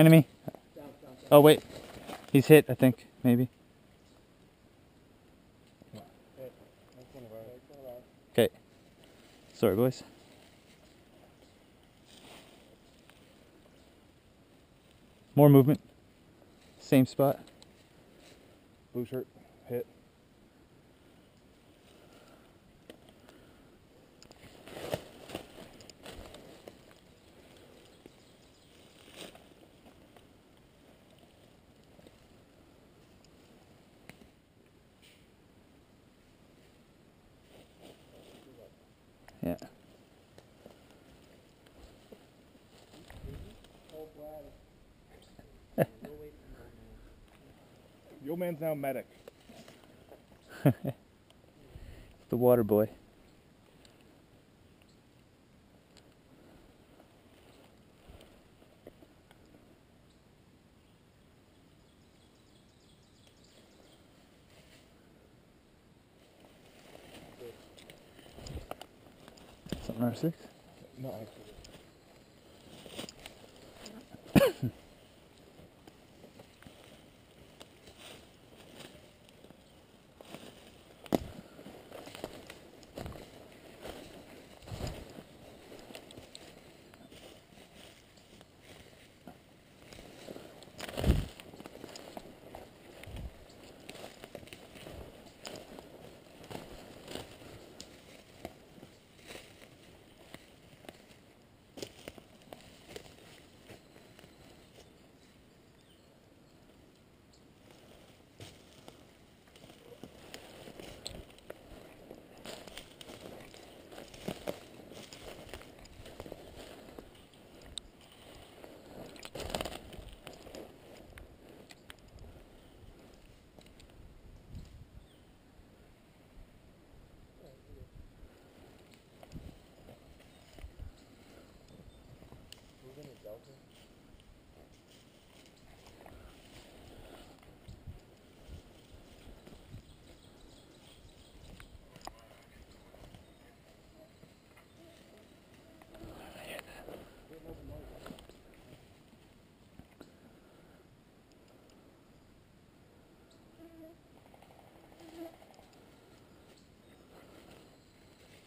Enemy. Oh wait, he's hit. I think maybe. Okay. Sorry, boys. More movement. Same spot. Blue shirt, hit. Yeah. Your man's now medic. The water boy. Something R6? No, actually.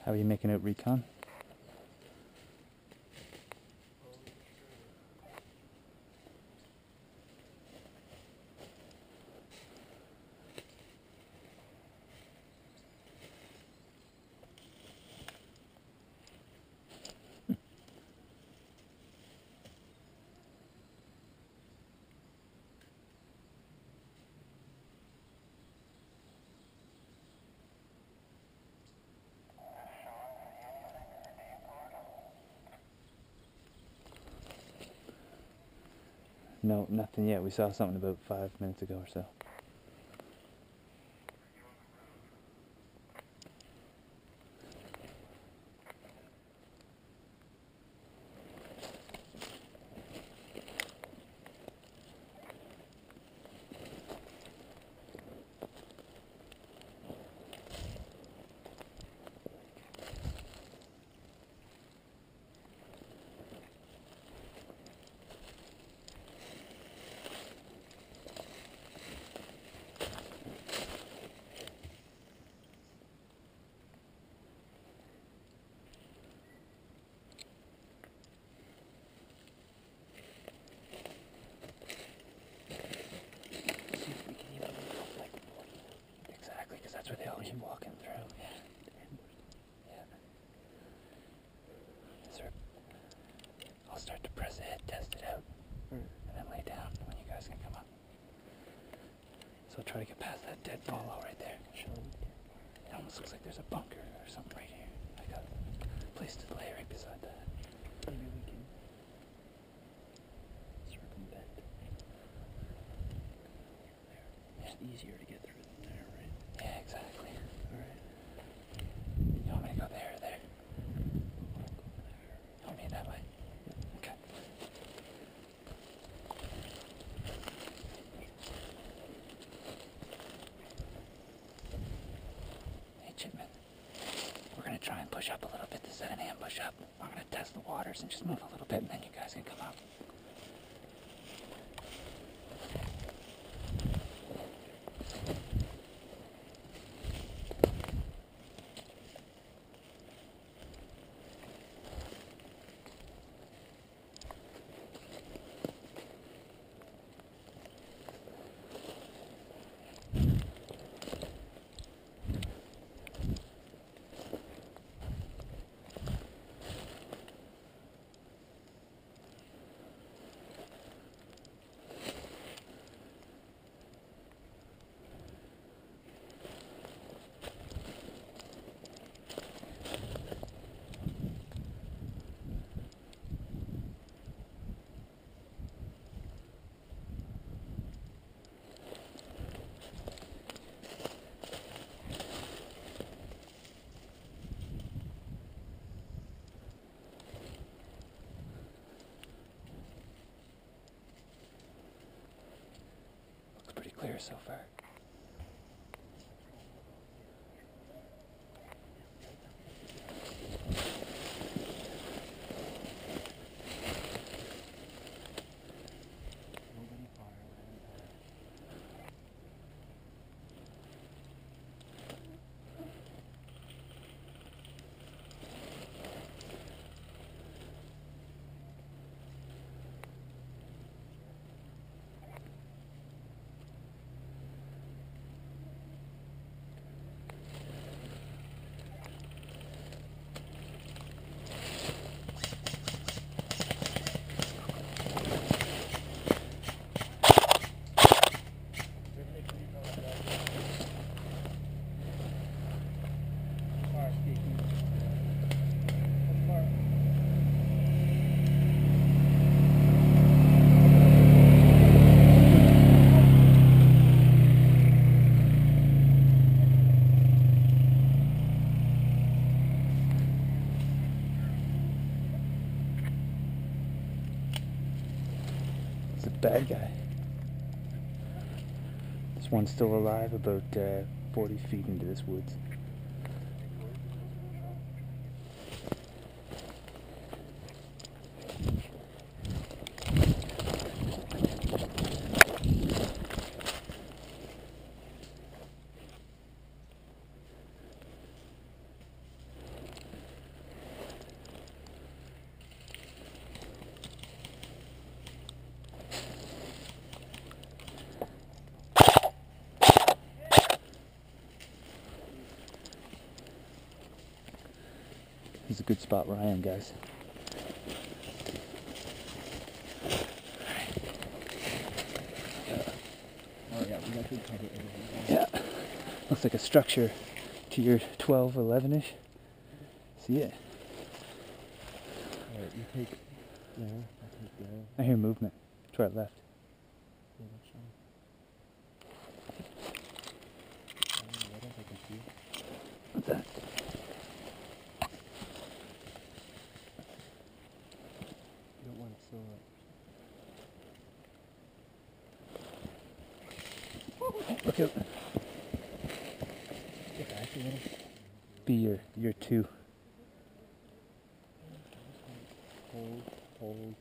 How are you making out recon? No, nothing yet. We saw something about 5 minutes ago or so. Exactly, because that's where they all keep walking through. Yeah. I'll start to press ahead, test it out, and then lay down when you guys can come up. So I'll try to get past that dead follow right there. It almost looks like there's a bunker or something right here. I got a place to lay right beside that. Maybe we can circumvent. It's easier to get through than there, right? Yeah, exactly. Alright. You want me to go there or there? You want me that way? Okay. Hey, Chipman. We're going to try and push up a little bit to set an ambush up. I'm going to test the waters and just move a little bit, and then you guys can come up. clear so far. Nobody fire. It's a bad guy. This one's still alive about 40 feet into this woods. This is a good spot where I am, guys. Oh yeah, we actually cover everything. Yeah. Looks like a structure to your 12 or 11-ish. See it? Alright, you take there, I take there. I hear movement. To our left. Yeah, that's fine. What else I can see? What's that? You don't want it so Look out. get back a little. Be your 2. Hold, hold.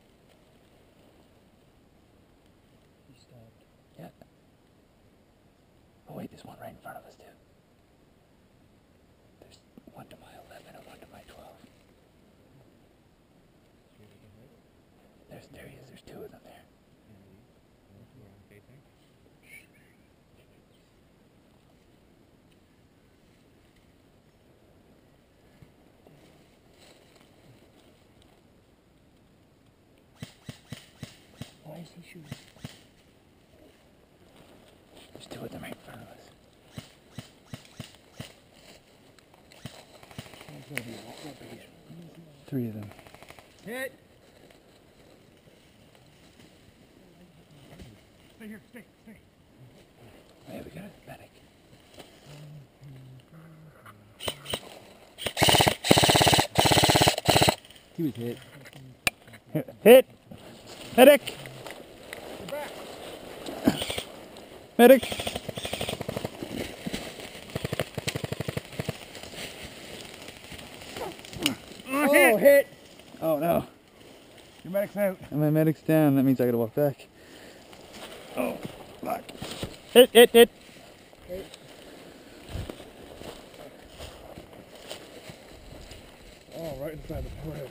You stopped. Yeah. Oh wait, there's one right in front of us too. There's one to my 11 and one to my 12. There he is. There's 2 of them there. Why is he shooting? There's 2 of them right in front of us. There's gonna be a lot more base. 3 of them. Hit! Stay here, stay. Yeah, we got a medic. He was hit. Hit! Medic! Medic! Oh, hit! Oh no. Your medic's out. And my medic's down. That means I gotta walk back. Oh, fuck. Hit! Oh, right inside the forehead.